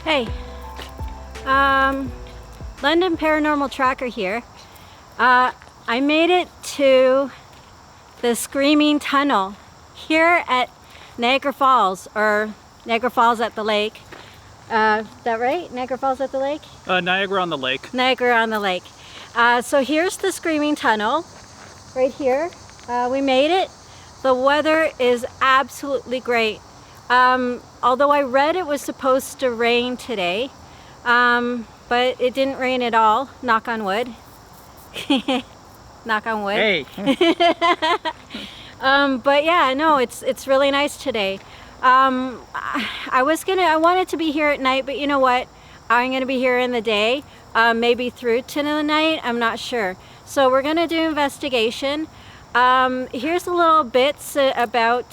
Hey, London Paranormal Tracker here. I made it to the Screaming Tunnel here at Niagara Falls, or Niagara Falls at the lake. Is that right? Niagara Falls at the lake? Niagara on the lake. Niagara on the lake. So here's the Screaming Tunnel, right here. We made it. The weather is absolutely great. Although I read it was supposed to rain today, but it didn't rain at all, knock on wood. Knock on wood. Hey! But yeah, no, it's really nice today. I wanted to be here at night, but you know what? I'm gonna be here in the day, maybe through to the night, I'm not sure. So we're gonna do investigation. Here's a little bits about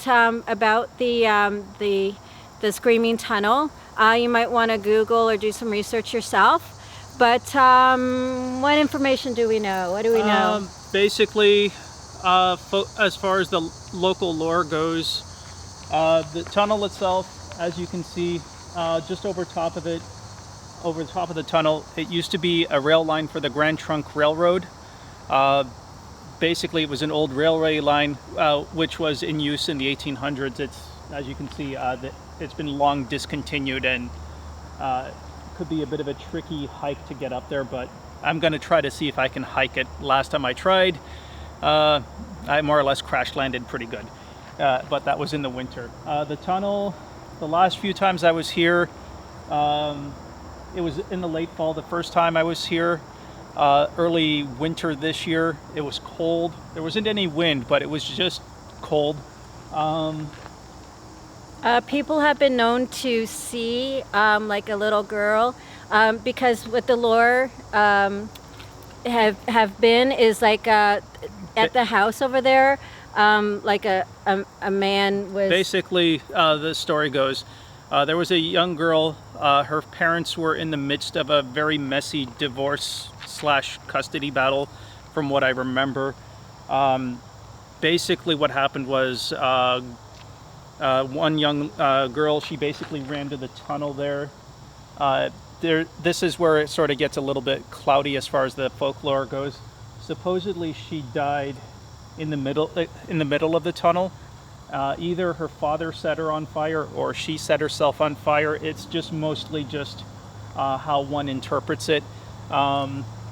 the Screaming Tunnel. You might want to Google or do some research yourself. But what information do we know? What do we know? Basically, as far as the local lore goes, the tunnel itself, as you can see, just over top of it, over the top of the tunnel, it used to be a rail line for the Grand Trunk Railroad. Basically, it was an old railway line which was in use in the 1800s. It's, as you can see, it's been long discontinued, and could be a bit of a tricky hike to get up there, but I'm going to try to see if I can hike it. Last time I tried, I more or less crash landed pretty good, but that was in the winter. The tunnel, the last few times I was here, it was in the late fall the first time I was here. Early winter this year, it was cold. There wasn't any wind, but it was just cold. People have been known to see like a little girl, because what the lore have been is like at the house over there, like a man was... Basically, the story goes, there was a young girl. Her parents were in the midst of a very messy divorce / custody battle, from what I remember. Basically what happened was one young girl, she basically ran to the tunnel there. This is where it sort of gets a little bit cloudy as far as the folklore goes. Supposedly she died in the middle of the tunnel. Either her father set her on fire or she set herself on fire. It's just mostly just how one interprets it.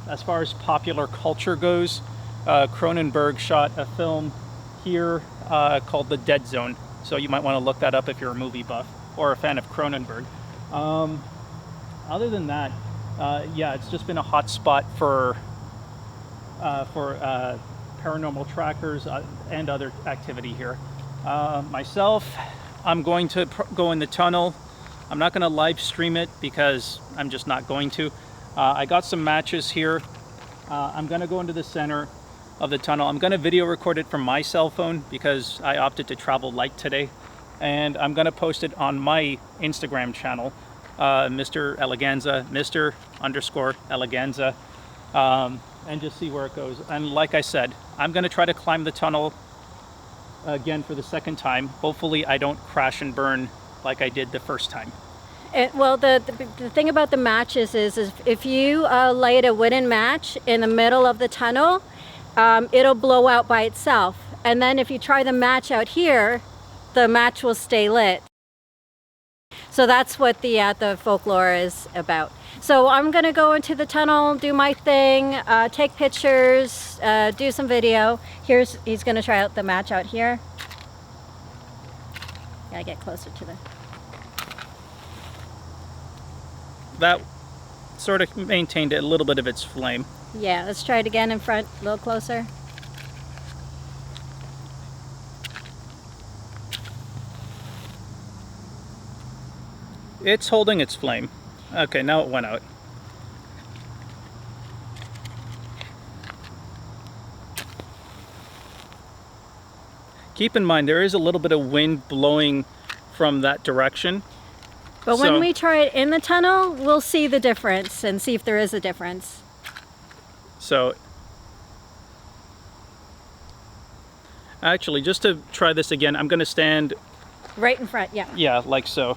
As far as popular culture goes, Cronenberg shot a film here called The Dead Zone. So you might want to look that up if you're a movie buff or a fan of Cronenberg. Other than that, yeah, it's just been a hot spot for paranormal trackers and other activity here. Myself, I'm going to go in the tunnel. I'm not going to live stream it because I'm just not going to. I got some matches here. I'm going to go into the center of the tunnel. I'm going to video record it from my cell phone because I opted to travel light today. And I'm going to post it on my Instagram channel, Mr. Eleganza, Mr._Eleganza, and just see where it goes. And like I said, I'm going to try to climb the tunnel again for the second time. Hopefully I don't crash and burn like I did the first time. Well, the thing about the matches is if you light a wooden match in the middle of the tunnel, it'll blow out by itself. And then if you try the match out here, the match will stay lit. So that's what the folklore is about. So I'm gonna go into the tunnel, do my thing, take pictures, do some video. He's gonna try out the match out here. Gotta get closer to the... That sort of maintained a little bit of its flame. Yeah, let's try it again in front, a little closer. It's holding its flame. Okay, now it went out. Keep in mind, there is a little bit of wind blowing from that direction. But when we try it in the tunnel, we'll see the difference and see if there is a difference. So, actually, just to try this again, I'm going to stand... Right in front, yeah. Yeah, like so.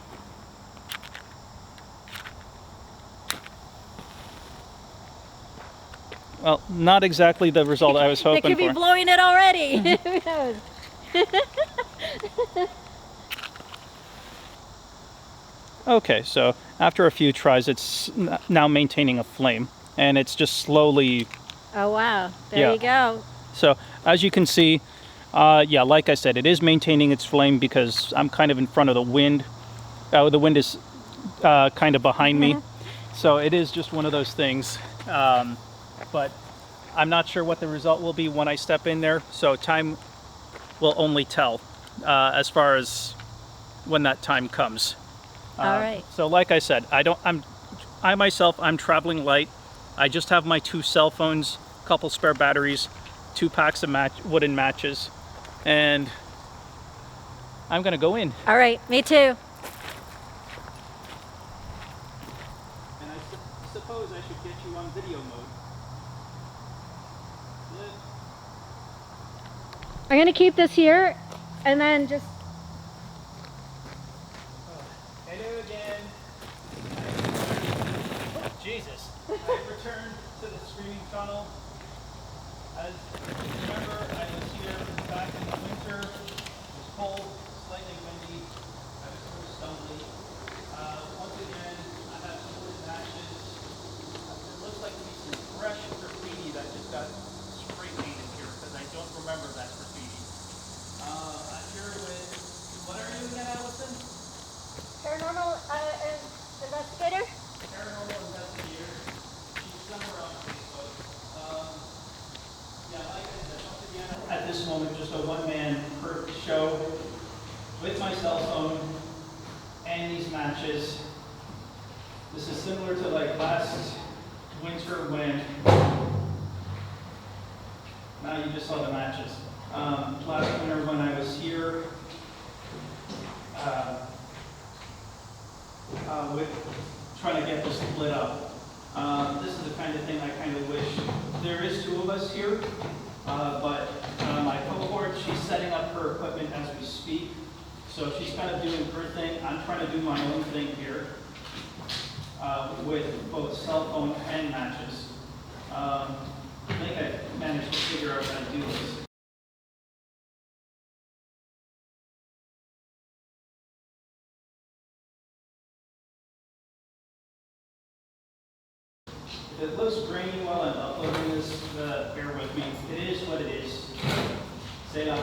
Well, not exactly the result I was They hoping could be for. blowing it already. Who knows? Okay, so after a few tries, it's now maintaining a flame, and it's just slowly. Oh wow, there Yeah. you go. So as you can see, yeah, like I said, it is maintaining its flame because I'm kind of in front of the wind. The wind is kind of behind me, so it is just one of those things. But I'm not sure what the result will be when I step in there, so time will only tell as far as when that time comes. All right. So like I said, I myself, I'm traveling light. I just have my 2 cell phones, a couple spare batteries, 2 packs of wooden matches, and I'm gonna go in. All right, me too. And I suppose I should get you on video mode. I'm gonna keep this here, and then just. Hello again. Oh, Jesus. I've returned to the screaming tunnel. As you remember, I was here back in the winter. It was cold, slightly windy. I was sort of stumbly. Once again, I have some wood matches. It looks like to be some fresh graffiti that just got spray painted here because I don't remember that graffiti. I'm here with, what are you again, Allison? Paranormal investigator? Paranormal investigator. She's somewhere on Facebook. Yeah, like I said, once again, at this moment, just a one-man show with my cell phone and these matches. This is similar to like last winter when, now you just saw the matches. Last winter when I was here, with trying to get this lit up. This is the kind of thing I kind of wish. There is 2 of us here, but my cohort, she's setting up her equipment as we speak. So she's kind of doing her thing. I'm trying to do my own thing here with both cell phone and matches. I think I managed to figure out how to do this. If it looks grainy while I'm uploading this, bear with me. It is what it is. Stay on.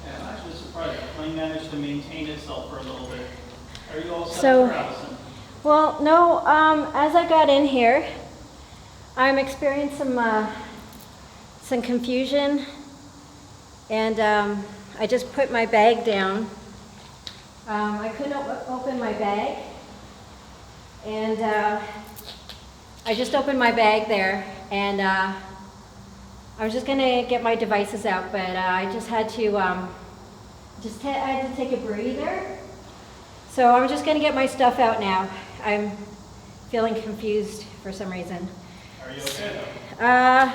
Yeah, I'm actually surprised the plane managed to maintain itself for a little bit. Are you all set So- for Allison? Well, no. As I got in here, I'm experiencing some confusion, and I just put my bag down. I couldn't open my bag, and I just opened my bag there, and I was just gonna get my devices out, but I just had to I had to take a breather. So I'm just gonna get my stuff out now. I'm feeling confused for some reason. Are you okay though?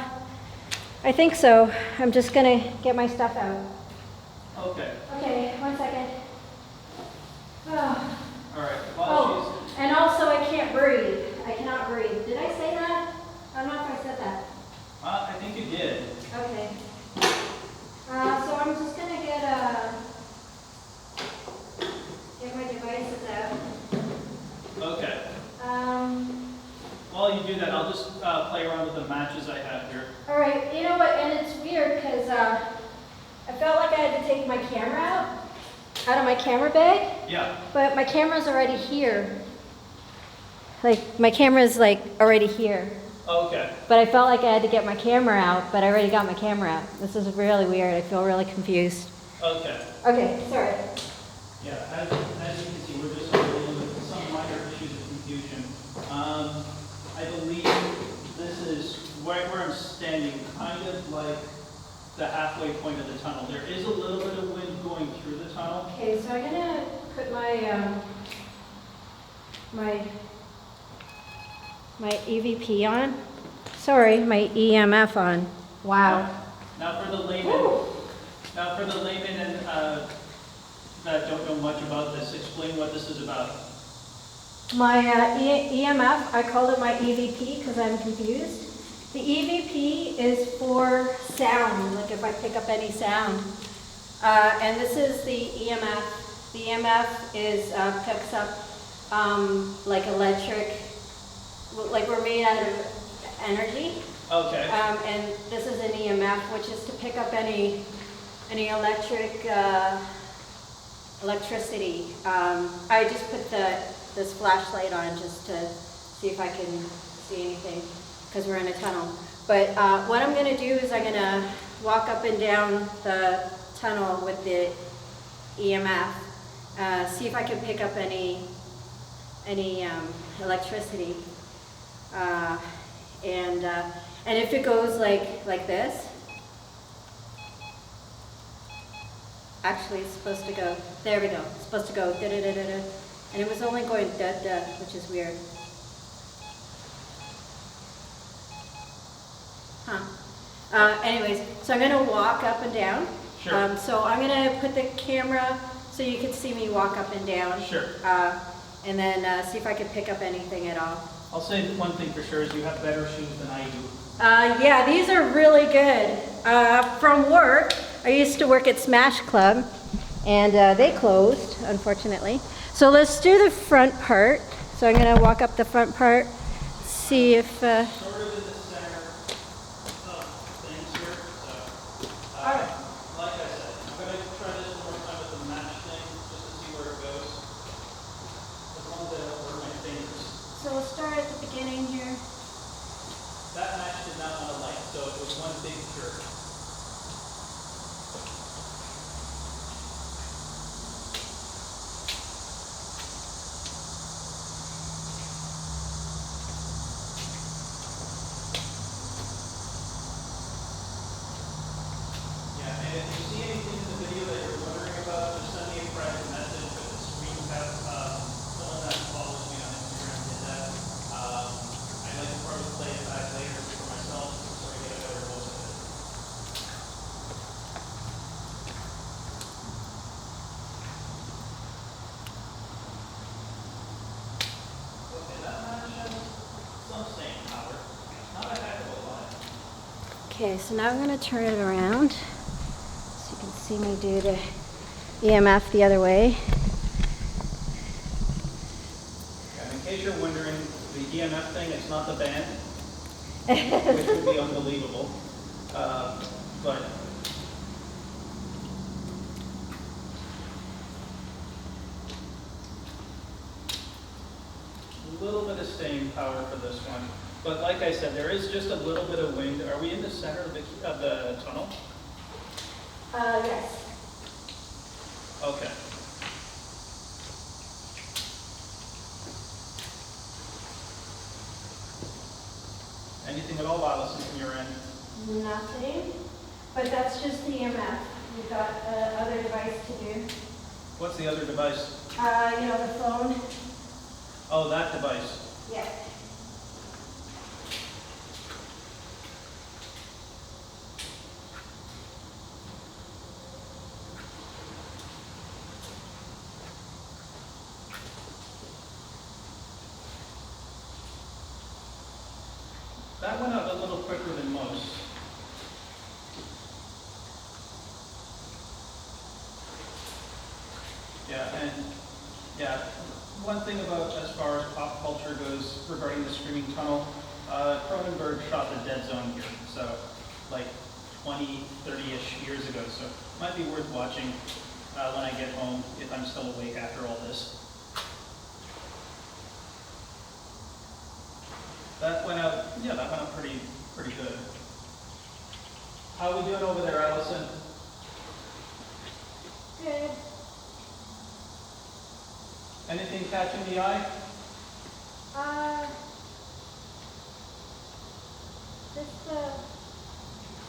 I think so. I'm just gonna get my stuff out. Okay. Okay, 1 second. Oh. All right. While Oh, and also I can't breathe. I cannot breathe. Did I say that? I don't know if I said that. I think you did. Okay. So I'm just gonna get my devices out. Okay. Um, While you do that, I'll just play around with the matches I have here. all right. You know what? And it's weird because I felt like I had to take my camera out of my camera bag, Yeah. but my camera's already here. Like my camera's like already here. Okay. But I felt like I had to get my camera out, but I already got my camera out. This is really weird. I feel really confused. Okay. Okay, sorry. Yeah, as you can see, we're just dealing with some minor issues of confusion. I believe this is where I'm standing, kind of like the halfway point of the tunnel. There is a little bit of wind going through the tunnel. Okay, so I'm gonna put my EVP on. Sorry, my EMF on. Wow. Now for the layman, and that don't know much about this, explain what this is about. My EMF, I call it my EVP because I'm confused. The EVP is for sound, like if I pick up any sound. And this is the EMF. The EMF is picks up like electric, like we're made out of energy. Okay. And this is an EMF, which is to pick up any electricity. I just put this flashlight on just to see if I can see anything because we're in a tunnel. But what I'm going to do is I'm going to walk up and down the tunnel with the EMF, see if I can pick up any electricity. And if it goes like this, actually it's supposed to go, there we go, it's supposed to go da-da-da-da-da. And it was only going da-da, which is weird. Anyways, so I'm gonna walk up and down. Sure. So I'm gonna put the camera so you can see me walk up and down. Sure. And then see if I can pick up anything at all. I'll say one thing for sure is you have better shoes than I do. Yeah, these are really good. From work, I used to work at Smash Club, and they closed, unfortunately. So let's do the front part. So I'm gonna walk up the front part, see if... Sort of in the center of things here. So, Alright. like I said, I'm going to try this one more time with the match thing, just to see where it goes. As long as I don't burn my fingers. So we'll start at the beginning here. That match did not want to light, so it was one big jerk. Yeah, and if you see anything in the video that you're wondering about, just send me a private message with the screen cap. Someone that follows me on Instagram did that. I like to probably play it back later for myself so I get a better look at it. Okay, that match has some staying power. Not a heck of a lot. Okay, so now I'm gonna turn it around so you can see me do the EMF the other way. And in case you're wondering, the EMF thing, it's not the band, which would be unbelievable. But a little bit of staying power for this one. But like I said, there is just a little bit of wind. Are we in the center of the tunnel? Yes. Okay. Anything at all, Allison, from your end? Nothing, but that's just the EMF. We've got other device to do. What's the other device? You know, the phone. Oh, that device. Yeah. That went out a little quicker than most. Yeah, and yeah, one thing about as far as pop culture goes regarding the Screaming Tunnel, Cronenberg shot The Dead Zone here, so like 20, 30-ish years ago, so it might be worth watching when I get home if I'm still awake after all this. That went out, yeah, that went out pretty good. How are we doing over there, Allison? Good. Anything catching the eye? Just the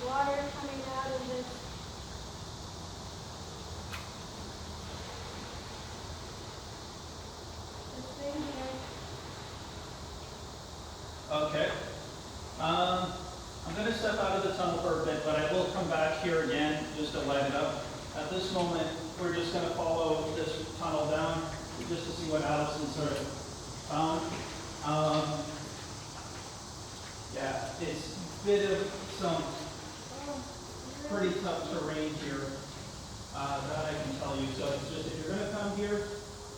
water coming out of this. This thing here. Okay. I'm going to step out of the tunnel for a bit, but I will come back here again just to light it up. At this moment, we're just going to follow this tunnel down just to see what Allison sort of found. Yeah, it's a bit of some pretty tough terrain here, that I can tell you. So it's just, if you're going to come here,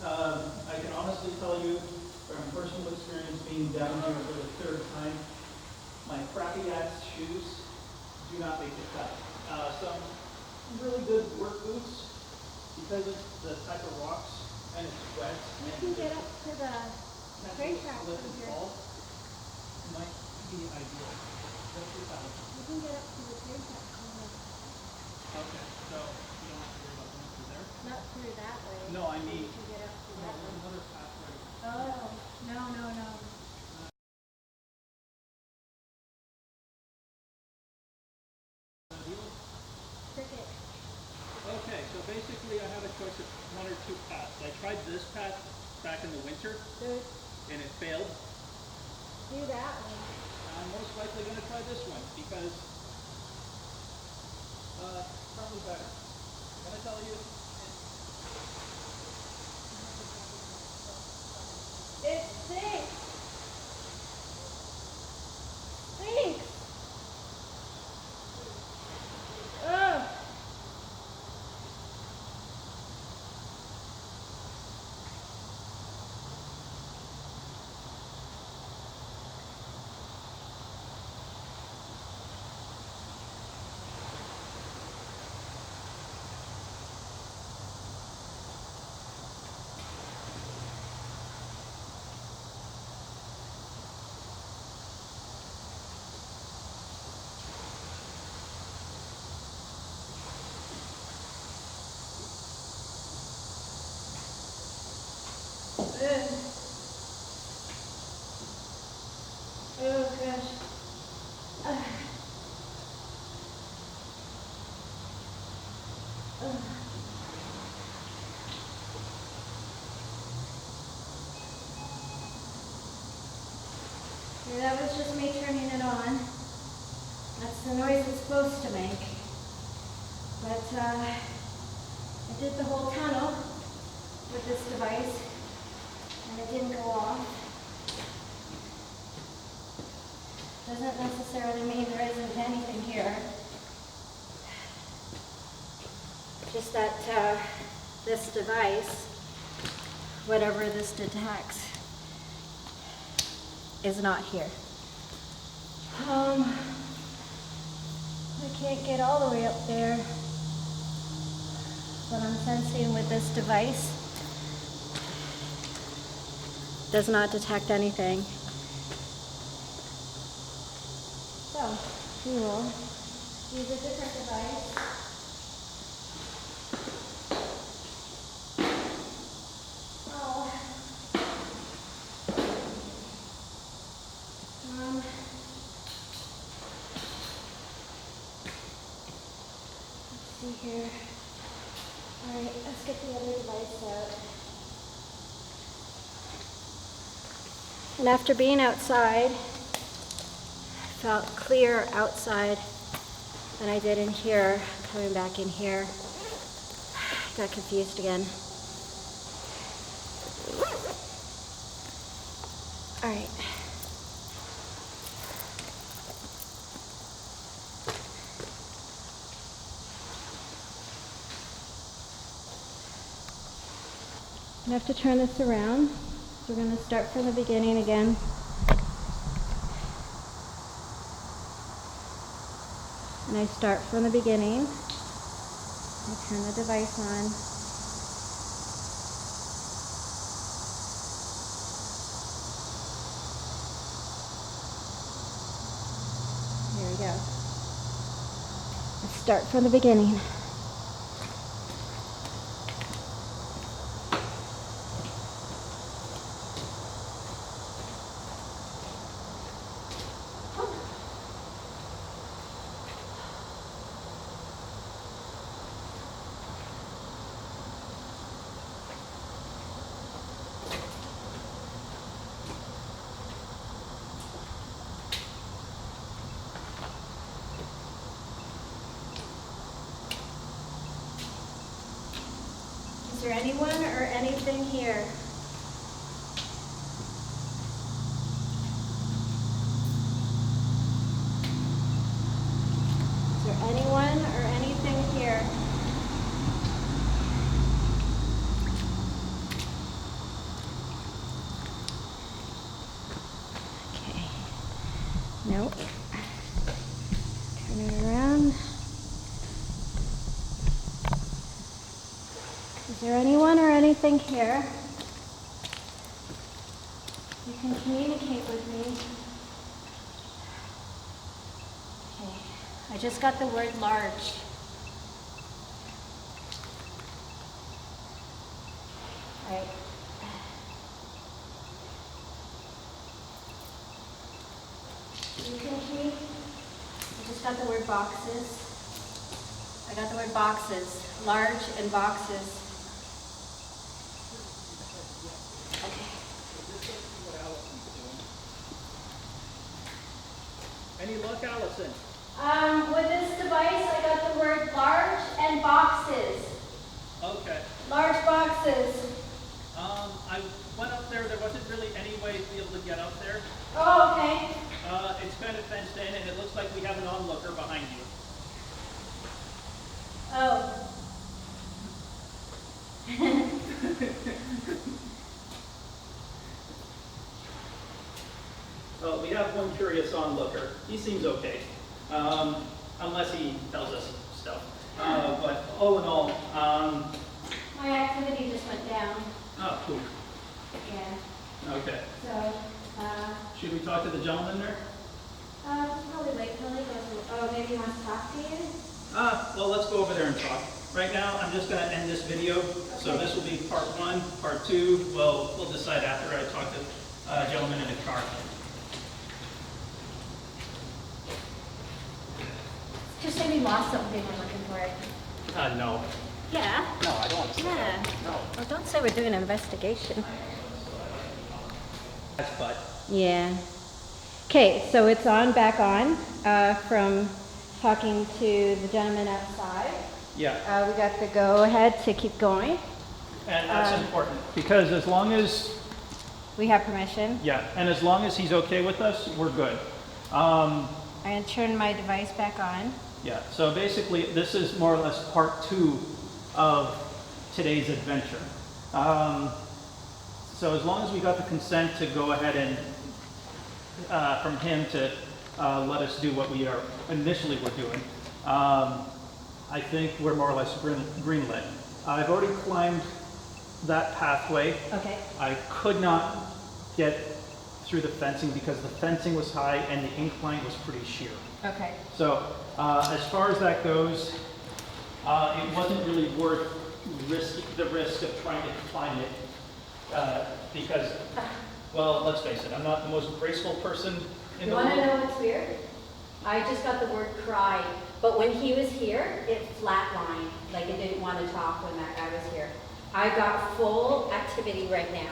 I can honestly tell you from personal experience being down here for the third time, my crappy ass shoes do not make the cut. Some really good work boots, because of the type of rocks and it's wet. You can get up to the train track from slip and here. fall might be ideal. What's your thought? You can get up to the train track from here. Okay, so you don't have to worry about going through there? Not through that way. No, I mean, You can get up to no, that there's way. another pathway. Oh, no. Cricket. Okay, so basically I have a choice of one or two paths. I tried this path back in the winter Good. and it failed. Do that one. I'm most likely going to try this one because probably better. I'm going to tell you. It stinks. Stinks. Ugh. Oh gosh. Yeah, that was just me turning it on. That's the noise it's supposed to make. But I did the whole tunnel with this device and it didn't go off. Doesn't necessarily mean there isn't anything here. Just that this device, whatever this detects, is not here. I can't get all the way up there, but I'm sensing with this device does not detect anything. So we will use a different device. Oh. Let's see here. All right, let's get the other device out. And after being outside, I felt clear outside than I did in here. Coming back in here, got confused again. All right. I have to turn this around. So we're going to start from the beginning again. And I start from the beginning. I turn the device on. There we go. Let's start from the beginning. there anyone or anything here? Is there anyone or anything here? Okay. Nope. Turn it around. Is there anyone or anything here? You can communicate with me. Okay. I just got the word large. All right. You can keep. I just got the word boxes. I got the word boxes. Large and boxes. Any luck, Allison? With this device, I got the word large and boxes. Okay. Large boxes. I went up there. There wasn't really any way to be able to get up there. Oh, okay. It's kind of fenced in, and it looks like we have an onlooker behind you. Oh. Well, we have one curious onlooker. He seems okay, unless he tells us stuff. But all in all, My activity just went down. oh, cool. Yeah. Okay. So, Should we talk to the gentleman there? probably wait till he goes. Oh, maybe he wants to talk to you? Well, let's go over there and talk. Right now, I'm just going to end this video. So this will be part 1. Part 2, well, we'll decide after I talk to a gentleman in the car. Just say we lost something we're looking for it. No. Yeah. No, I don't want to say Yeah. that. No. Well, don't say we're doing an investigation. That's but. Yeah. Okay, so it's on, back on, from talking to the gentleman outside. Yeah. We got the go-ahead to keep going. And that's important because as long as, We have permission. yeah, and as long as he's okay with us, we're good. I'm going to turn my device back on. Yeah, so basically this is more or less part 2 of today's adventure. So as long as we got the consent to go ahead and from him to let us do what we are initially were doing, I think we're more or less greenlit. I've already climbed that pathway. Okay. I could not get through the fencing because the fencing was high and the incline was pretty sheer. Okay. So as far as that goes, it wasn't really worth the risk of trying to climb it because, well, let's face it, I'm not the most graceful person in You the want to world. know what's weird? I just got the word cry, but when he was here, it flatlined, like it didn't want to talk when that guy was here. I got full activity right now.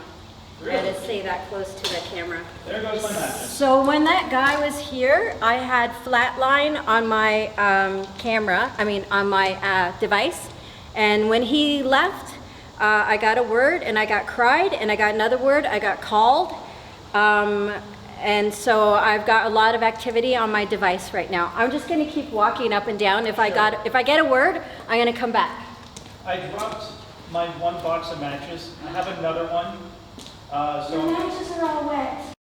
Really? I had to say that close to the camera. There goes my mattress. So when that guy was here, I had flatline on my camera, on my device. And when he left, I got a word and I got cried and I got another word, I got called. And so I've got a lot of activity on my device right now. I'm just gonna keep walking up and down. If I get a word, I'm gonna come back. I dropped my one box of matches. I have another one. The matches are all wet.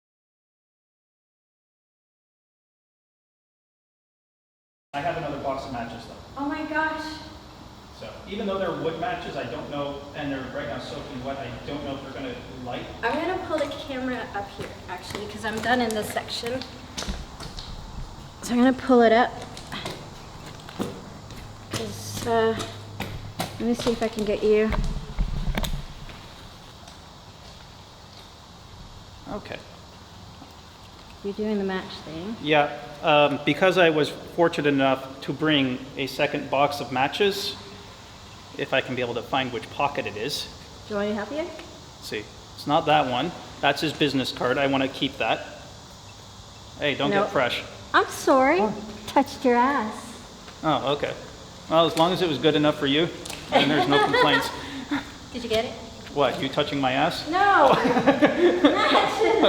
I have another box of matches though. Oh my gosh. So even though they're wood matches, I don't know, and they're right now soaking wet, I don't know if they're gonna light. I'm gonna pull the camera up here actually because I'm done in this section. So I'm gonna pull it up. 'Cause, let me see if I can get you. Okay. You're doing the match thing. Yeah, because I was fortunate enough to bring a second box of matches, if I can be able to find which pocket it is. Do you want me to help you? Let's see, it's not that one. That's his business card. I want to keep that. Hey, don't Nope. get fresh. I'm sorry. Touched your ass. Oh, okay. Well, as long as it was good enough for you, then there's no complaints. Did you get it? What, you touching my ass? No! Matches!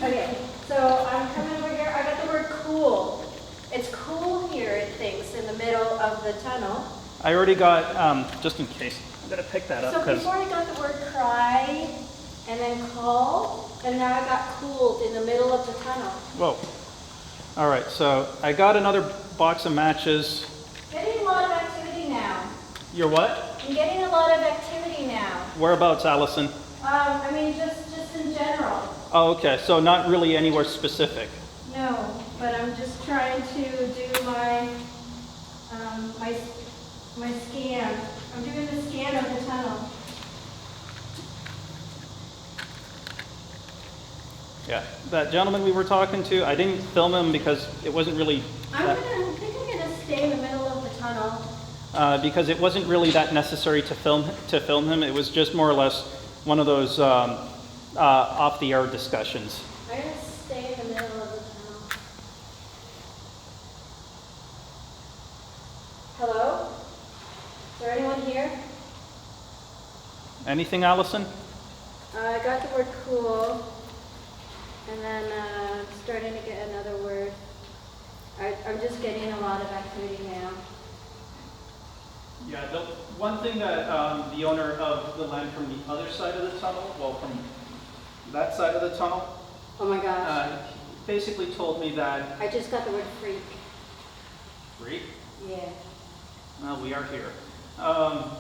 Okay, so I'm coming over here. I got the word cool. It's cool here, it thinks, in the middle of the tunnel. I already got, just in case, I'm gonna pick that up. So before I got the word cry and then call, and now I got cooled in the middle of the tunnel. Whoa. All right, so I got another box of matches. Getting a lot of activity now. You're what? I'm getting a lot of activity now. Whereabouts, Allison? I mean, just in general. Oh, okay, so not really anywhere specific. No, but I'm just trying to do my my scan. I'm doing the scan of the tunnel. Yeah, that gentleman we were talking to, I didn't film him because it wasn't really... I think I'm gonna stay in the middle of the tunnel. because it wasn't really that necessary to film him. It was just more or less one of those off-the-air discussions. I'm gonna stay in the middle of the tunnel. Hello? Is there anyone here? Anything, Allison? I got the word cool, and then starting to get another word. I'm just getting a lot of activity now. Yeah, the one thing that the owner of the land from the other side of the tunnel, well, from that side of the tunnel, Oh my gosh. basically told me that... I just got the word freak. Freak? Yeah. Well, we are here.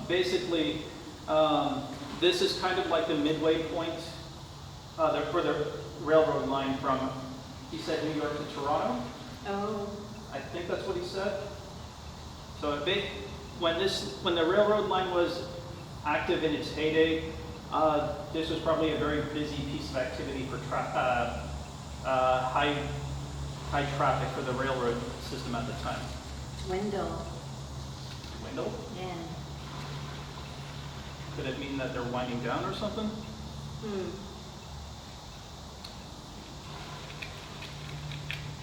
Basically, this is kind of like the midway point for the railroad line from, he said, New York to Toronto. Oh. I think that's what he said. So when the railroad line was active in its heyday, this was probably a very busy piece of activity for high traffic for the railroad system at the time. Wendell. Wendell? Yeah. Could it mean that they're winding down or something?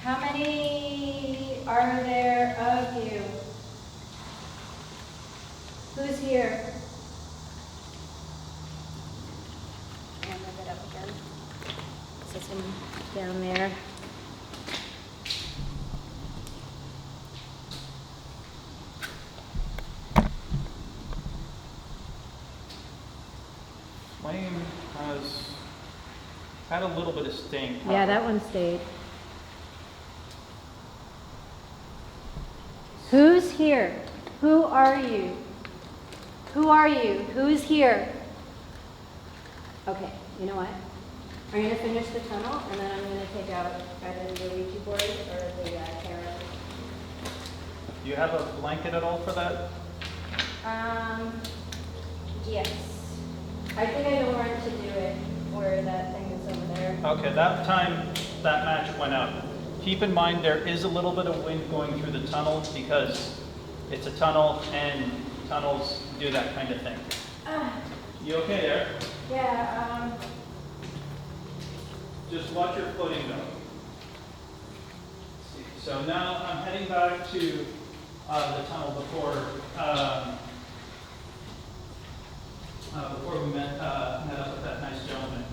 How many are there of you? Who's here? I'll move it up again. So it's down there. Flame has had a little bit of sting. Yeah, that one stayed. Who's here? Who are you? Who are you? Who's here? Okay, you know what? I'm going to finish the tunnel, and then I'm going to take out either the Ouija board or the tarot. Do you have a blanket at all for that? Yes. I think I know where to do it, where that thing is over there. Okay, that time that match went out. Keep in mind there is a little bit of wind going through the tunnel because it's a tunnel and tunnels do that kind of thing. You okay there? Yeah, Just watch your footing though. So now I'm heading back to the tunnel before we met up with that nice gentleman.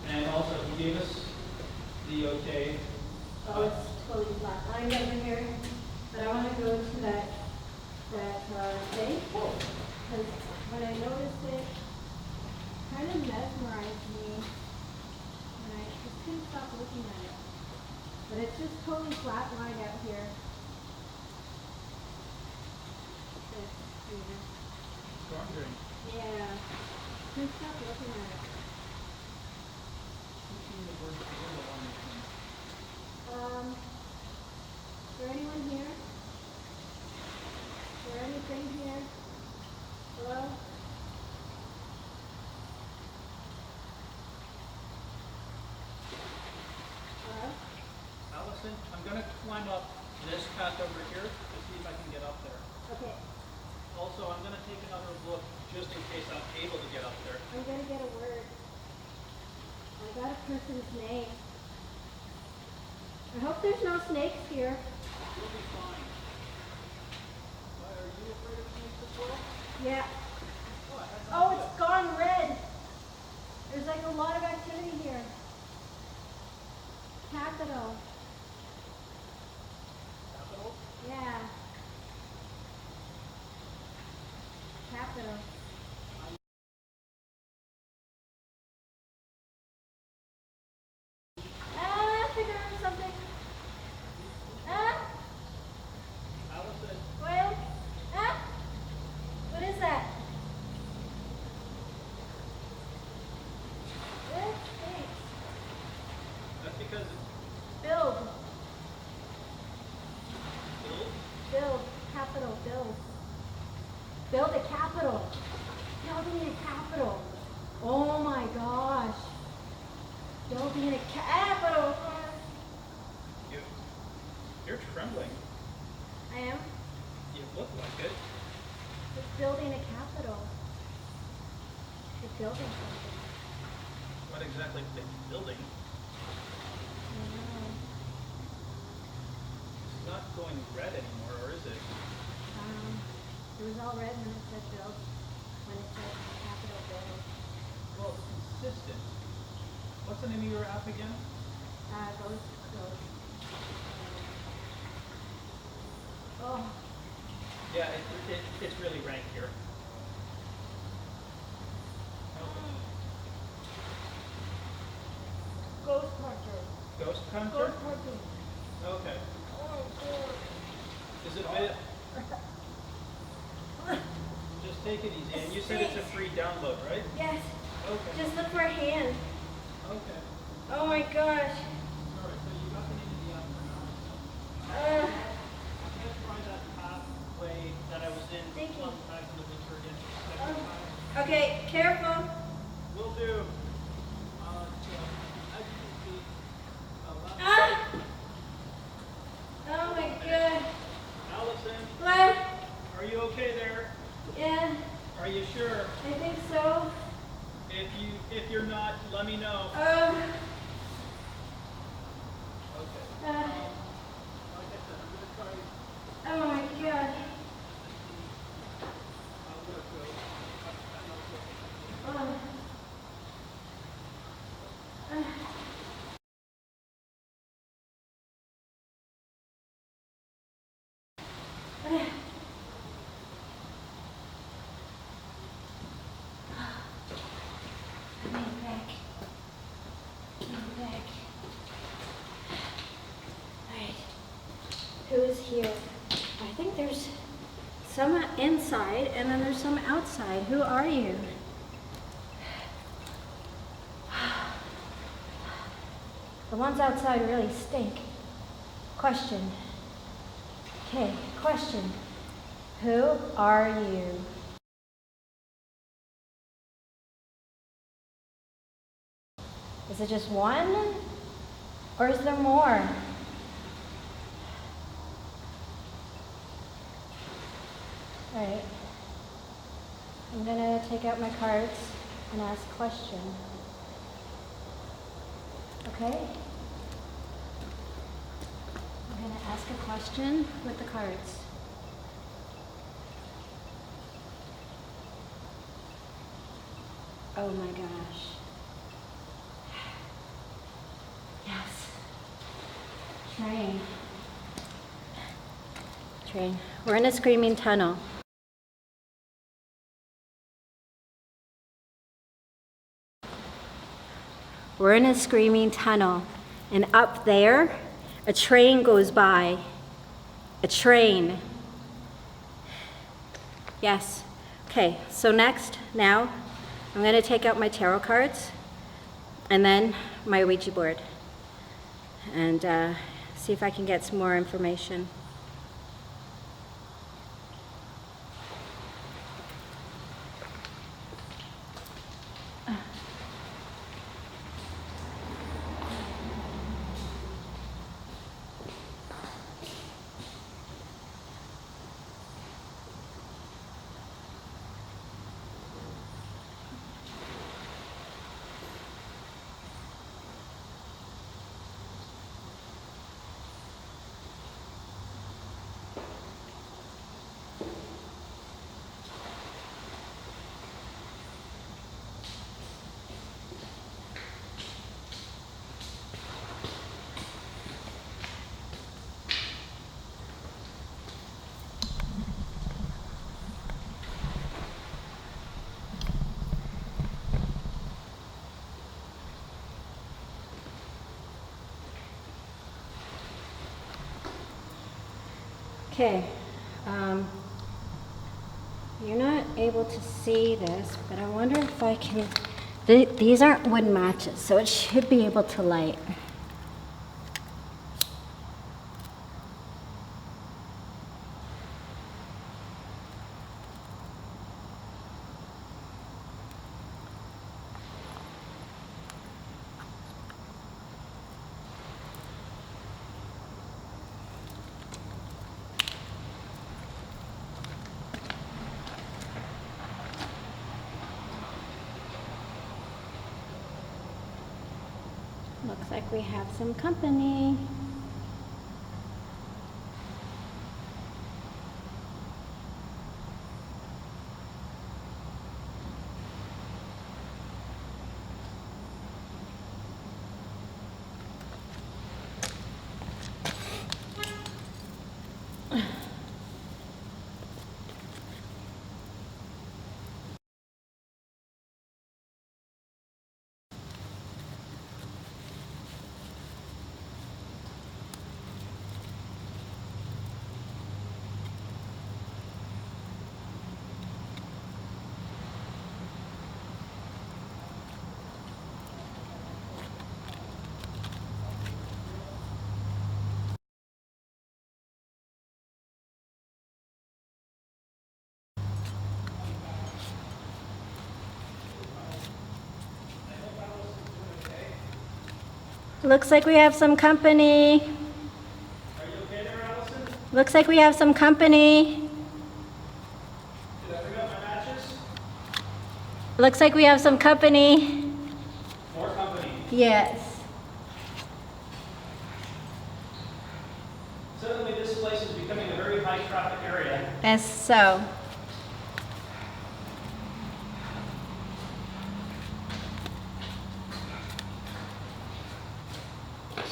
And also he gave us the okay. oh, it's totally flat lined over here. But I want to go to that thing. Because when I noticed it, kind of mesmerized me. And I just couldn't stop looking at it. But it's just totally flat lined out here. Storm drain. Yeah. Couldn't stop looking at it. Is there anyone here? Is there anything here? Hello? Hello? Allison, I'm going to climb up this path over here to see if I can get up there. Okay. Also, I'm going to take another look just in case I'm able to get up there. I'm gonna get a word. I got a person's name. I hope there's no snakes here. You'll be fine. Why, are you afraid of snakes as well? Yeah. Oh, I had no Oh, idea. it's gone red. There's like a lot of activity here. Capital. Capital? Yeah. Capital. Ah, I figured out something. Ah, Allison, well, ah, what is that? What? Thanks. that's because it's Build. built. Build. Capital. Build. Build a capital. Building a capital. Oh my gosh. Building a capital. You, you're trembling. I am. You look like it. It's building a capital. It's building something. What exactly is it building? I don't know. It's not going red anymore, or is it? It was all red when it said build. When it said capital build. Well, it's consistent. What's the name of your app again? Goes. Oh, Yeah, it's really rank here. ghost hunter. Ghost hunter? Ghost hunter. Okay. Oh, God. Is it bit? Just take it easy. And you said it's a free download, right? Yes. Okay. Just look for a hand. Okay. Oh my gosh. Alright, so you got the name of the app for now. Uh, I'm gonna try that pathway that I was in Thank you. sometime in the winter again. Second time. okay, careful. Will do. So, as you can see, last Ah! Oh my god. Allison, What? are you okay there? Yeah, Are you sure? I think so. If you're not, let me know. Okay. Uh, Like I said, I'm gonna try. oh my god. I'm gonna go. Oh. I'm back. Alright. Who is here? I think there's some inside and then there's some outside. Who are you? The ones outside really stink. Question. Okay, question. Who are you? Is it just one? Or is there more? Alright. I'm gonna take out my cards and ask a question. Okay? I'm gonna ask a question with the cards. Oh my gosh. Yes. Train. Train. We're in a screaming tunnel. We're in a screaming tunnel, and up there, a train goes by. A train. Yes. Okay, so now, I'm going to take out my tarot cards, and then my Ouija board, and see if I can get some more information. Okay. You're not able to see this, but I wonder if I can. These aren't wood matches, so it should be able to light. Looks like we have some company. Looks like we have some company. Are you okay there, Allison? Looks like we have some company. Did I forget my matches? Looks like we have some company. More company. Yes. Suddenly this place is becoming a very high traffic area. Yes, so.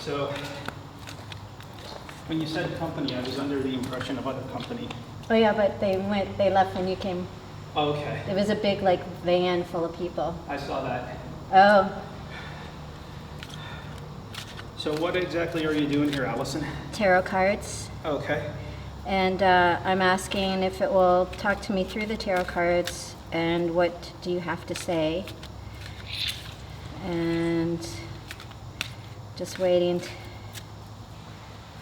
So, when you said company, I was under the impression of other company. Oh yeah, but they left when you came. Okay, There was a big like van full of people. I saw that. Oh, So what exactly are you doing here, Allison? tarot cards. Okay. And I'm asking if it will talk to me through the tarot cards and what do you have to say. And just waiting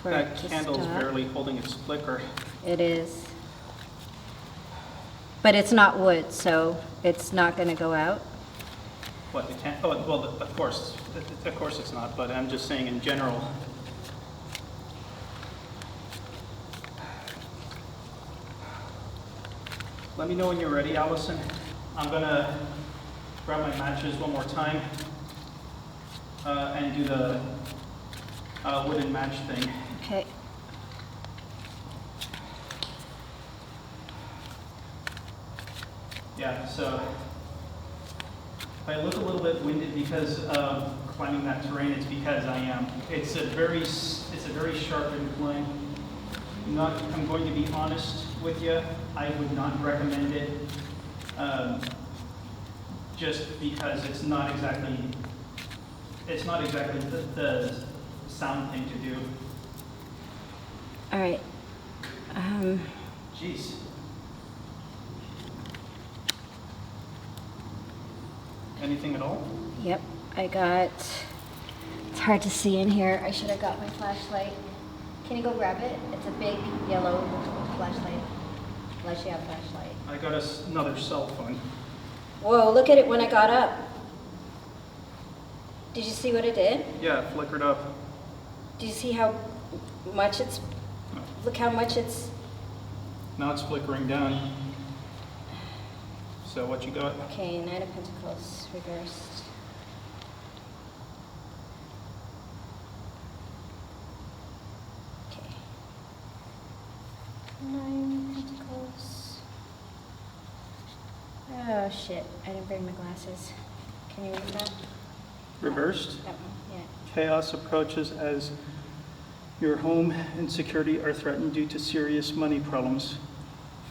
for it That to candle's stop. barely holding its flicker. It is. But it's not wood, so it's not going to go out. What, the oh, well, of course it's not, but I'm just saying in general. Let me know when you're ready, Allison. I'm gonna grab my matches one more time and do the wooden match thing. Okay. Yeah, so if I look a little bit winded because of climbing that terrain, it's because I am. It's a very sharp incline. I'm going to be honest with you. I would not recommend it, just because it's not exactly the sound thing to do. All right. Jeez. Anything at all? Yep, I got, it's hard to see in here. I should have got my flashlight. Can you go grab it? It's a big yellow flashlight. Unless you have a flashlight. I got another cell phone. Whoa, look at it when I got up. Did you see what it did? Yeah, it flickered up. Do you see how much it's, look how much it's, Now it's flickering down. So what you got? okay, Knight of Pentacles reversed. Okay. Nine of Pentacles. Oh shit, I didn't bring my glasses. Can you read that? Reversed. That one, yeah. Chaos approaches as your home and security are threatened due to serious money problems.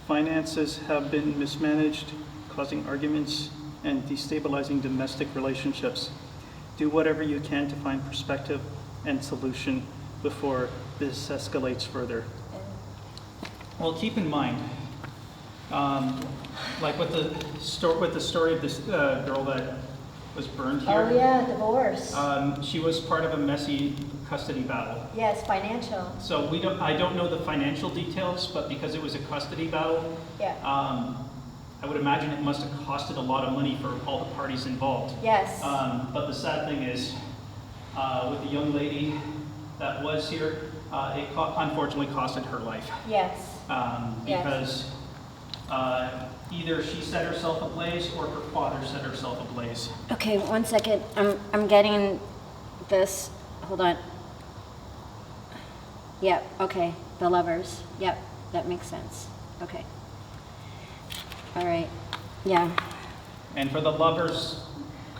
Finances have been mismanaged, causing arguments and destabilizing domestic relationships. Do whatever you can to find perspective and solution before this escalates further. Well, keep in mind, like with the story of this girl that was burned here. Oh yeah, divorce. She was part of a messy custody battle. Yes, financial. So I don't know the financial details, but because it was a custody battle, Yeah. I would imagine it must have costed a lot of money for all the parties involved. Yes. But the sad thing is, with the young lady that was here, it unfortunately costed her life. Yes. Because either she set herself ablaze or her father set herself ablaze. Okay, 1 second. I'm getting this. Hold on. Yep. Okay. The lovers. Yep. That makes sense. Okay. All right. Yeah. And for the lovers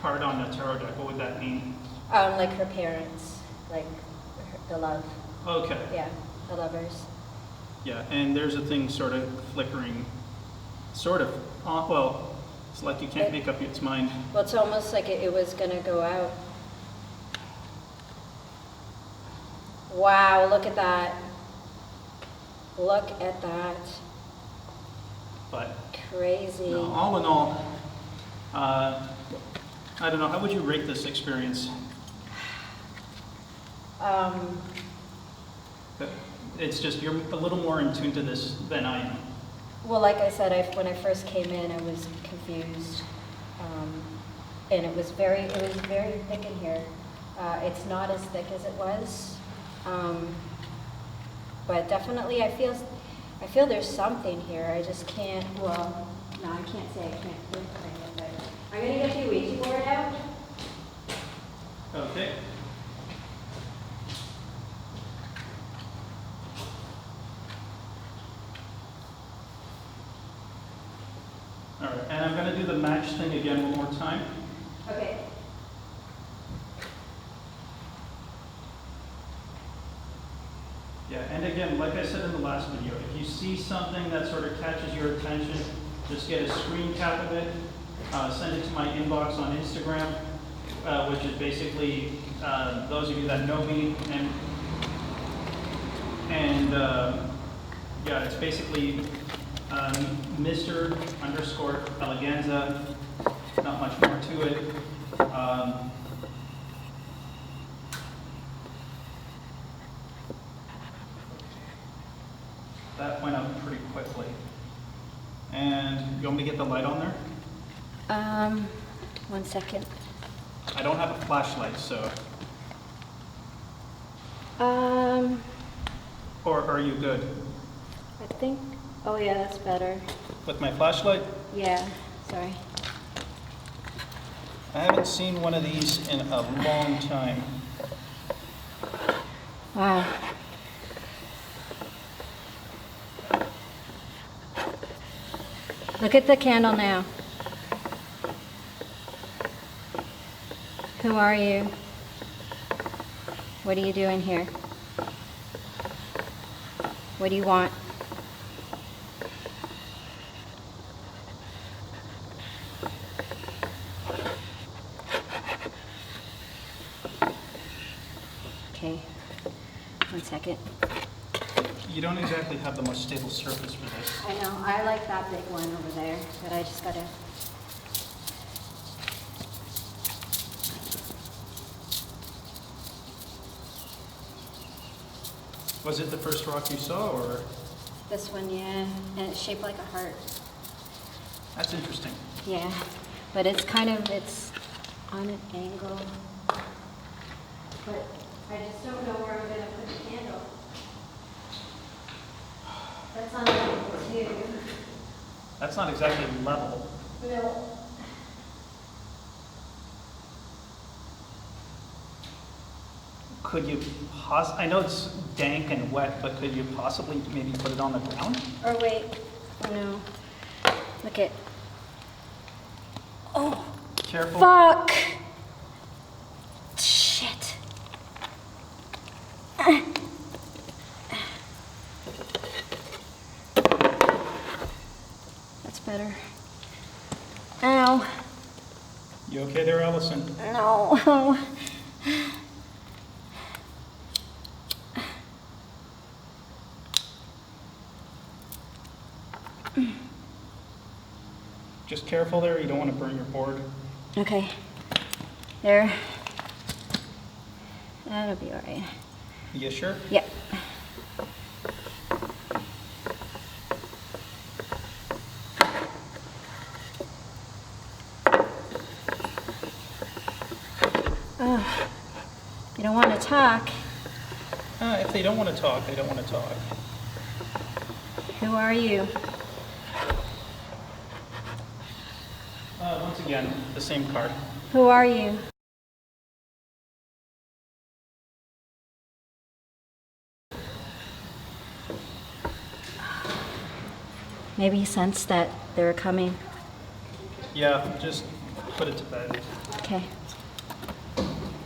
card on the tarot deck, what would that mean? Like her parents, like the love. Okay. Yeah. The lovers. Yeah, and there's a thing sort of flickering, sort of, well, it's like you can't make up its mind. Well, it's almost like it was gonna go out. Wow, look at that. Look at that. But Crazy. no, all in all, I don't know, how would you rate this experience? It's just, you're a little more in tune to this than I am. Well, like I said, when I first came in, I was confused, and it was very thick in here. It's not as thick as it was, but definitely I feel there's something here. I just can't. Well, no, I can't say I can't pinpoint it, but I'm gonna get the Ouija board out. Okay. All right, and I'm going to do the match thing again one more time. Okay. Yeah, and again, like I said in the last video, if you see something that sort of catches your attention, just get a screen cap of it, send it to my inbox on Instagram, which is basically those of you that know me, and yeah, it's basically Mr. _ Eleganza, not much more to it. That went up pretty quickly. And you want me to get the light on there? 1 second. I don't have a flashlight, so. Or are you good? I think. Oh yeah, that's better. With my flashlight? Yeah. Sorry. I haven't seen one of these in a long time. Wow. Look at the candle now. Who are you? What are you doing here? What do you want? Okay. 1 second. You don't exactly have the most stable surface for this. I know. I like that big one over there, but I just gotta. Was it the first rock you saw, or? This one, yeah, and it's shaped like a heart. That's interesting. Yeah, but it's on an angle. But I just don't know where I'm gonna put the candle. That's on level 2. That's not exactly level. No. Could you I know it's dank and wet, but could you possibly maybe put it on the ground? Or wait. Oh no. Look at. Oh. Careful. Fuck. Shit. That's better. Ow. You okay there, Allison? No. Just careful there, you don't want to burn your board. Okay. There. That'll be all right. You sure? Yep. Oh, you don't want to talk. If they don't want to talk, they don't want to talk. Who are you? Once again, the same card. Who are you? Maybe you sensed that they were coming. Yeah, just put it to bed. Okay.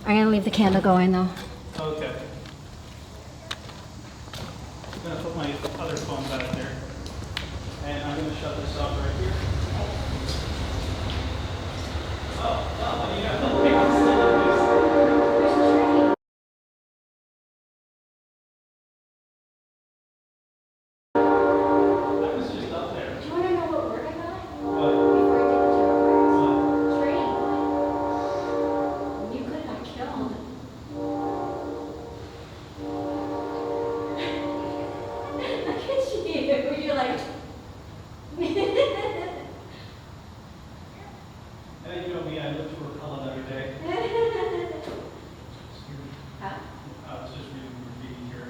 I'm gonna leave the candle going though. Okay. I'm gonna put my other phone back there. And I'm gonna shut this off right here. Oh, you got the lights. I was just up there. Do you want to know what word I got? What? Before I did the What? train. You could have killed. Look at you. You're like. Hey, you know me, I looked for a call another day. Huh? I was just reading here.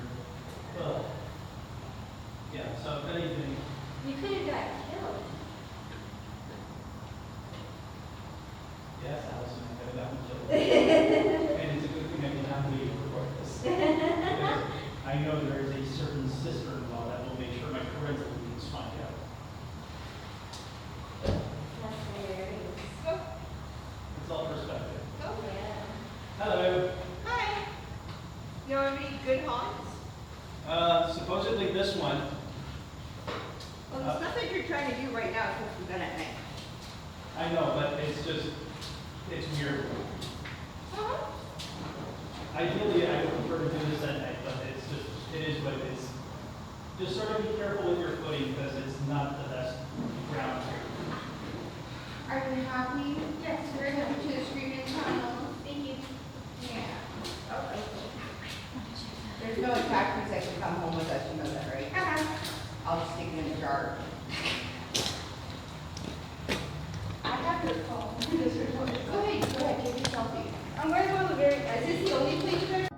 Yeah, so if anything, You could have got killed. yes, Allison, I could have gotten killed. And it's a good thing I did not leave to record this. Because I know there is a certain sister-in-law that will make sure my parental needs find out. That's hilarious. It's all perspective. Oh, Yeah. Hello. hi. You know any good haunts? Supposedly this one. Well, there's nothing you're trying to do right now except for gonna hang. I know, but it's weird. Uh-huh. Ideally, I would prefer to do this at night, but it is what it is. Just sort of be careful with your footing because it's not the best ground here. Are you happy? Yes, we're happy to the screaming tunnel. Thank you. Yeah. Okay. There's no taxis that can come home with us, you know that, right? Uh-huh. I'll just stick it in the jar. I have your phone. Go ahead, take your selfie. I'm going to go to the very, is this the only place you're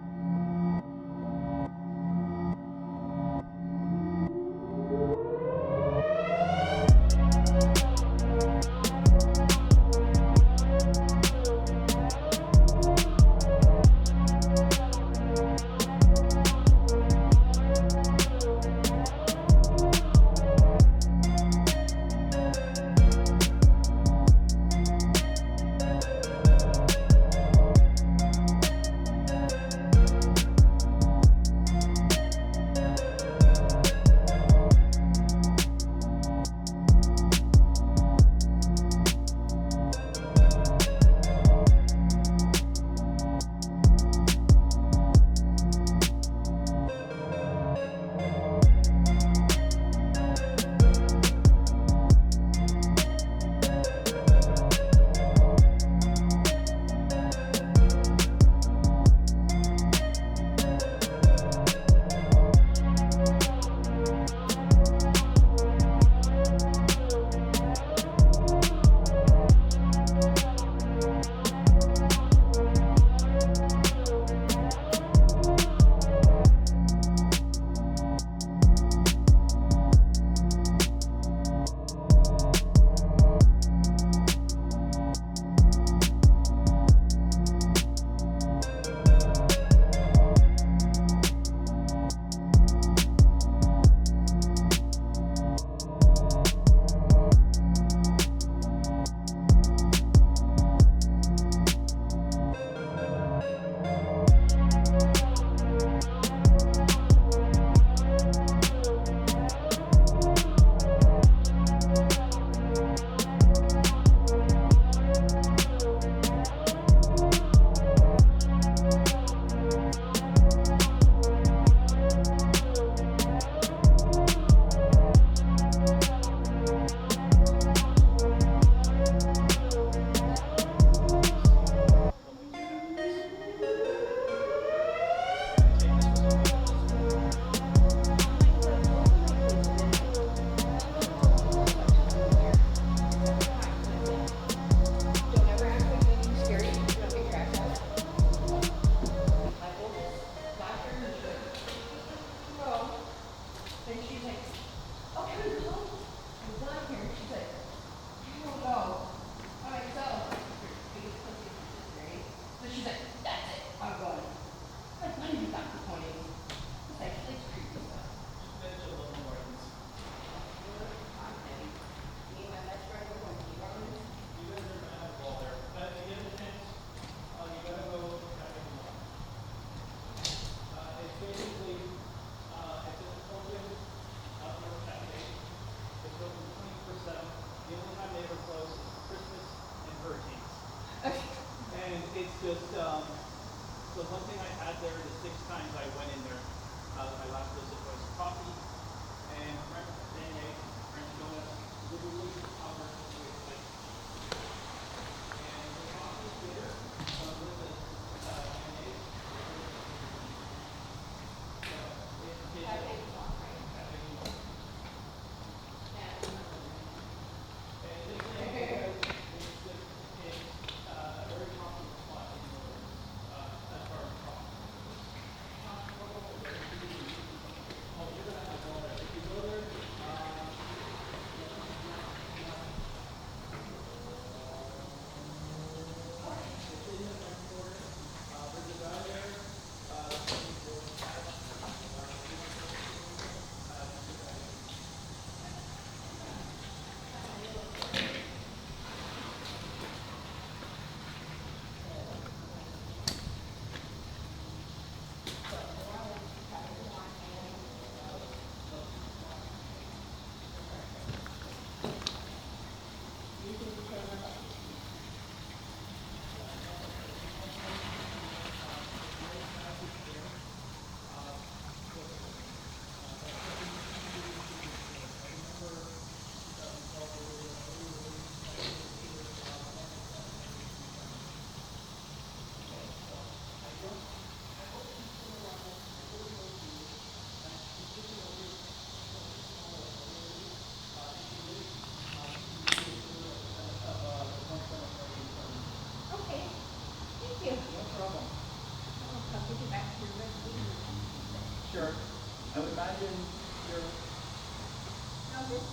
just, so one thing I had there, the 6 times I went in there, my last visit was coffee and French mayonnaise, French donuts, literally covered with like, and the coffee is bitter, with the mayonnaise. So it tastes that big one, right? That big one. And this thing is just, it's a very popular spot in New Orleans, as far as coffee. Okay, thank you. No problem. I'll take you back to your reservation. Sure. I would imagine you're, No, this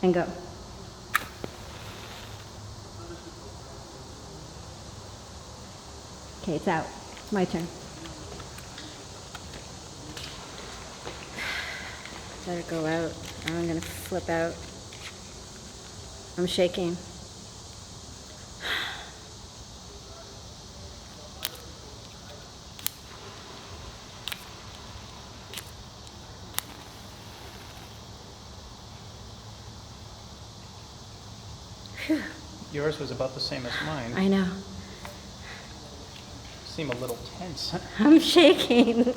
And go. Okay, it's out. It's my turn. Let it go out. I'm gonna flip out. I'm shaking. yours was about the same as mine. I know. Seem a little tense. I'm shaking.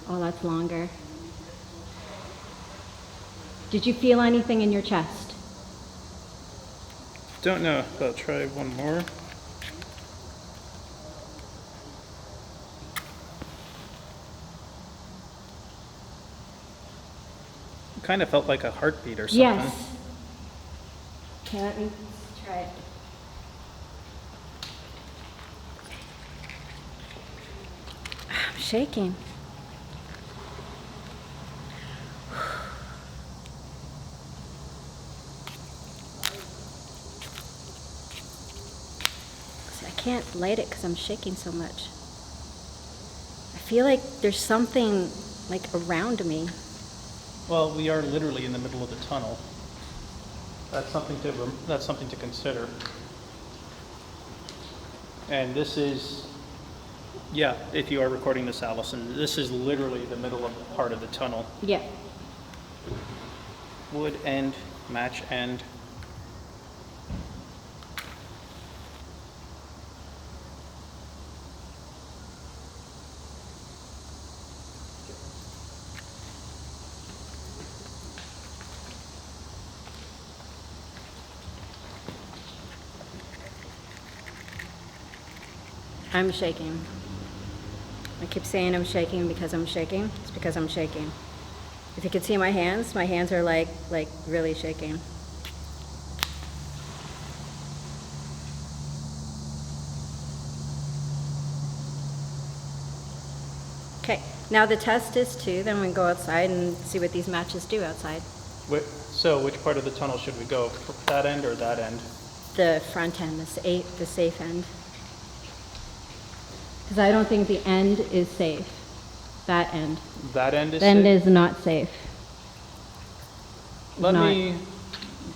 Oh, that's longer. Did you feel anything in your chest? Don't know, but I'll try one more. It kind of felt like a heartbeat or something. Yes. Okay, let me try it. I'm shaking. I can't light it because I'm shaking so much. feel like there's something like around me. Well, we are literally in the middle of the tunnel. That's something to consider. And this is, yeah, if you are recording this, Allison, this is literally the middle of the part of the tunnel. Yeah. Wood end, match end. I'm shaking. I keep saying I'm shaking because I'm shaking. It's because I'm shaking. If you could see my hands are like really shaking. Okay, now the test is too, then we can go outside and see what these matches do outside. So which part of the tunnel should we go? That end or that end? The front end, the safe end. Because I don't think the end is safe. That end. That end is The end safe? is not safe. Let not. me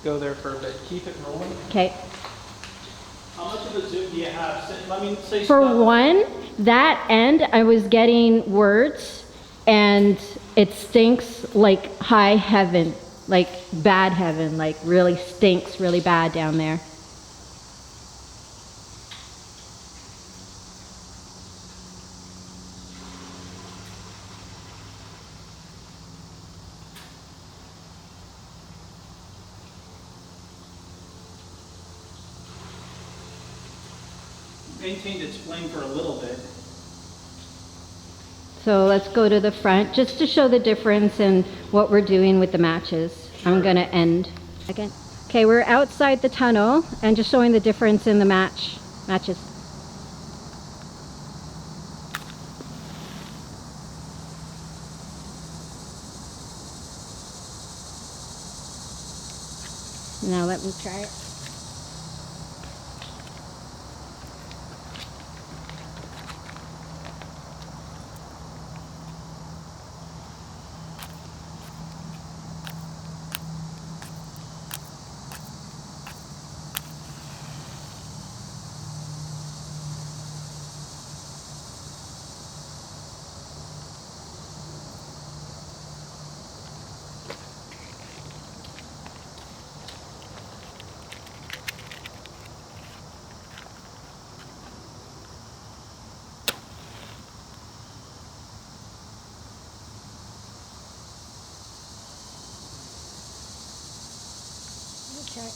go there for a bit. Keep it rolling. Okay. How much of a zoom do you have? Let me say For stop. one, that end, I was getting words, and it stinks like high heaven, like bad heaven, like really stinks really bad down there. Maintained its flame for a little bit. So let's go to the front, just to show the difference in what we're doing with the matches. I'm gonna end again. Okay, we're outside the tunnel, and just showing the difference in the matches. Now let me try it. Okay.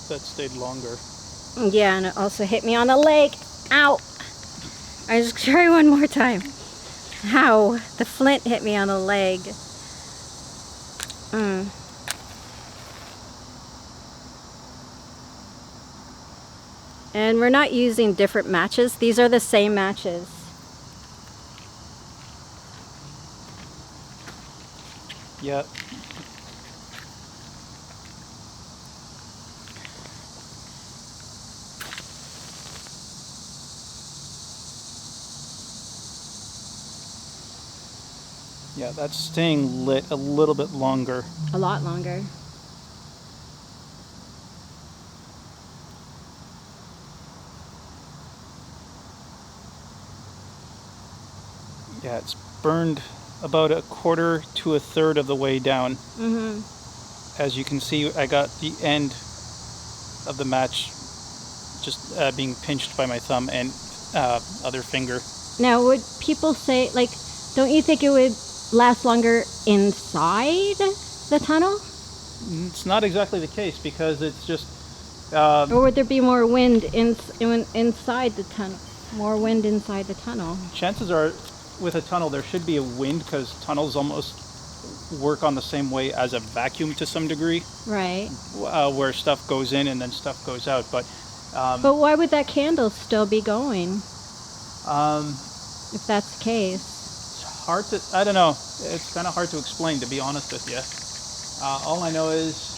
That stayed longer. Yeah, and it also hit me on the leg. Ow! I just try one more time. Ow! The flint hit me on the leg. And we're not using different matches. These are the same matches. Yeah. Yeah, that's staying lit a little bit longer. A lot longer. Yeah, it's burned about a quarter to a third of the way down. As you can see, I got the end of the match just being pinched by my thumb and other finger. Now, would people say, like, don't you think it would last longer inside the tunnel? It's not exactly the case because it's just... Or would there be more wind inside the tunnel? More wind inside the tunnel? Chances are, with a tunnel, there should be a wind because tunnels almost work on the same way as a vacuum to some degree. Right. Where stuff goes in and then stuff goes out. But why would that candle still be going? If that's the case. It's hard to, I don't know. It's kind of hard to explain, to be honest with you. All I know is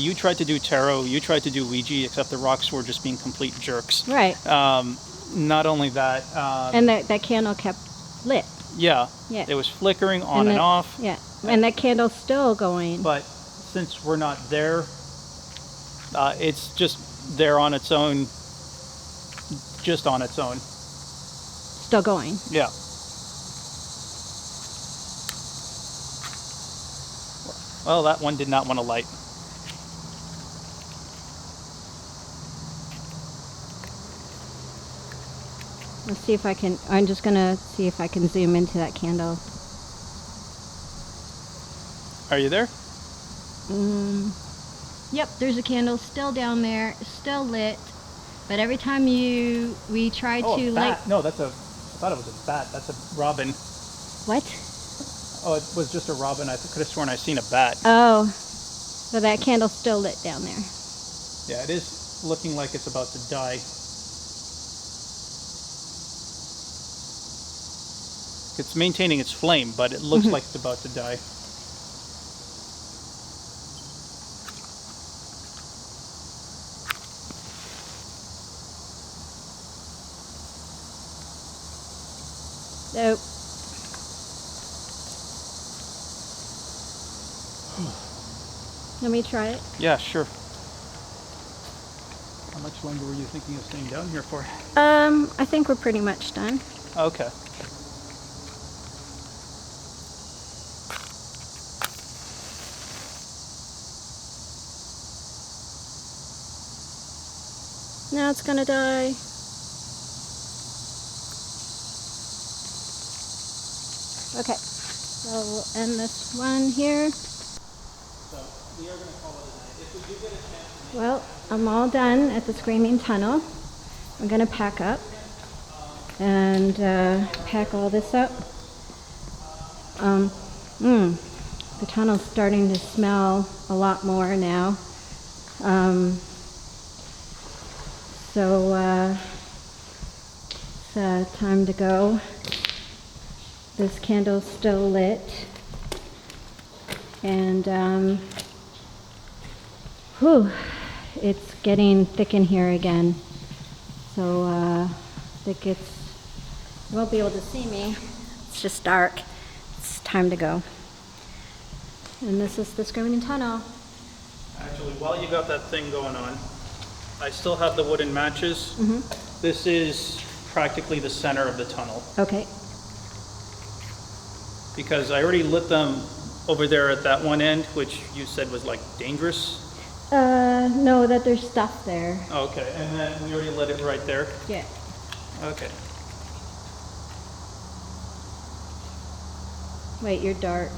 you tried to do tarot, you tried to do Ouija, except the rocks were just being complete jerks. Right. Not only that. And that candle kept lit. Yeah. Yeah. It was flickering on and off. Yeah. And that candle's still going. But since we're not there, it's just there on its own. Just on its own. Still going. Yeah. Well, that one did not want to light. Let's see if I can, I'm just going to see if I can zoom into that candle. Are you there? Yep, there's a candle still down there, still lit. But every time we try to a light... bat. No, I thought it was a bat. That's a robin. What? Oh, it was just a robin. I could have sworn I seen a bat. Oh, so that candle's still lit down there. Yeah, it is looking like it's about to die. It's maintaining its flame, but it looks like it's about to die. Nope. Let me try it. Yeah, sure. How much longer were you thinking of staying down here for? I think we're pretty much done. Okay. Now it's gonna die. Okay, so we'll end this one here. So we are going to call it a night. If we do get a chance. Well, I'm all done at the Screaming Tunnel. I'm gonna pack up and pack all this up. The tunnel's starting to smell a lot more now. So it's time to go. This candle's still lit, and it's getting thick in here again. So I think you won't be able to see me. It's just dark. It's time to go. And this is the Screaming Tunnel. Actually, while you got that thing going on, I still have the wooden matches. This is practically the center of the tunnel. Okay. Because I already lit them over there at that one end, which you said was like dangerous. No, that there's stuff there. Okay, and then we already lit it right there. Yeah. Okay. Wait, you're dark.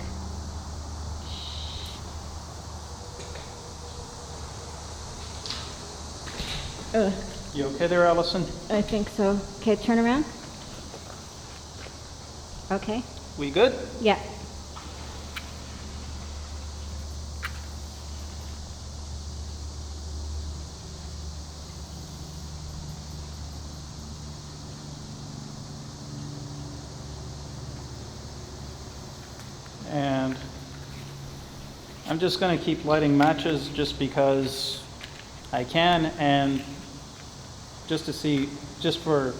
Ugh, You okay there, Allison? I think so. Okay, turn around. Okay. We good? Yeah. And I'm just going to keep lighting matches just because I can, and just to see, just for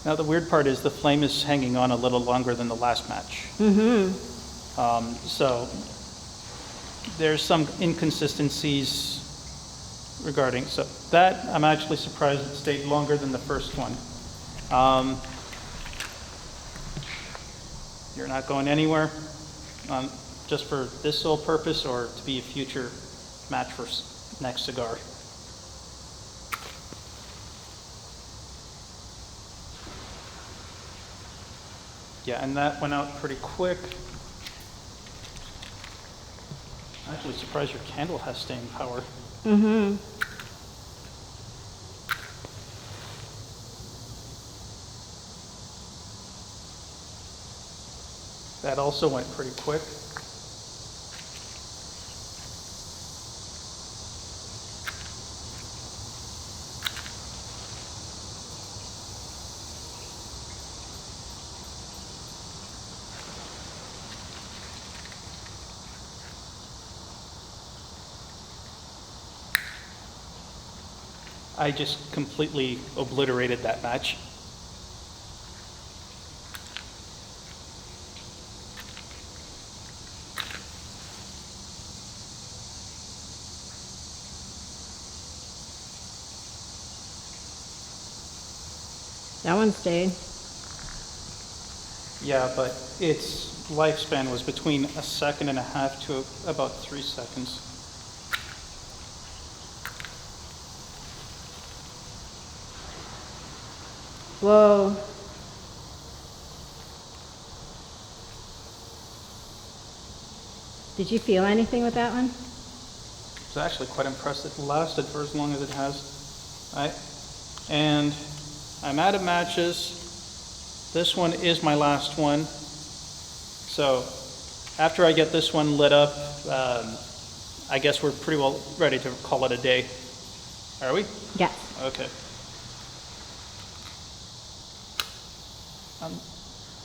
now the weird part is the flame is hanging on a little longer than the last match. So there's some inconsistencies regarding, so that I'm actually surprised it stayed longer than the first one. You're not going anywhere, just for this sole purpose, or to be a future match for next cigar. Yeah, and that went out pretty quick. I'm actually surprised your candle has staying power. That also went pretty quick. I just completely obliterated that match. That one stayed. Yeah, but its lifespan was between 1.5 seconds to about 3 seconds. Whoa. Did you feel anything with that one? I was actually quite impressed it lasted for as long as it has. All right. And I'm out of matches. This one is my last one. So after I get this one lit up, I guess we're pretty well ready to call it a day. Are we? Yes. Okay.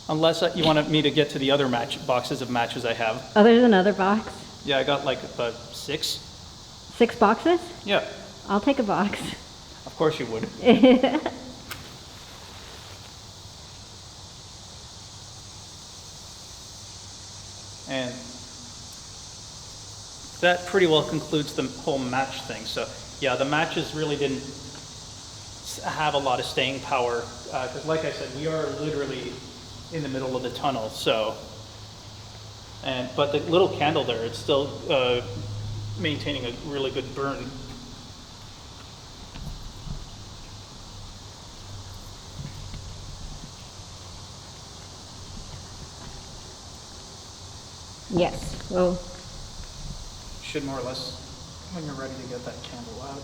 Unless you wanted me to get to the other boxes of matches I have. Oh, there's another box. Yeah, I got like about 6. 6 boxes? Yeah, I'll take a box. of course you would. And that pretty well concludes the whole match thing. So yeah, the matches really didn't have a lot of staying power because like I said, we are literally in the middle of the tunnel. So, but the little candle there, it's still maintaining a really good burn. Yes. Well, Should more or less, when you're ready to get that candle out.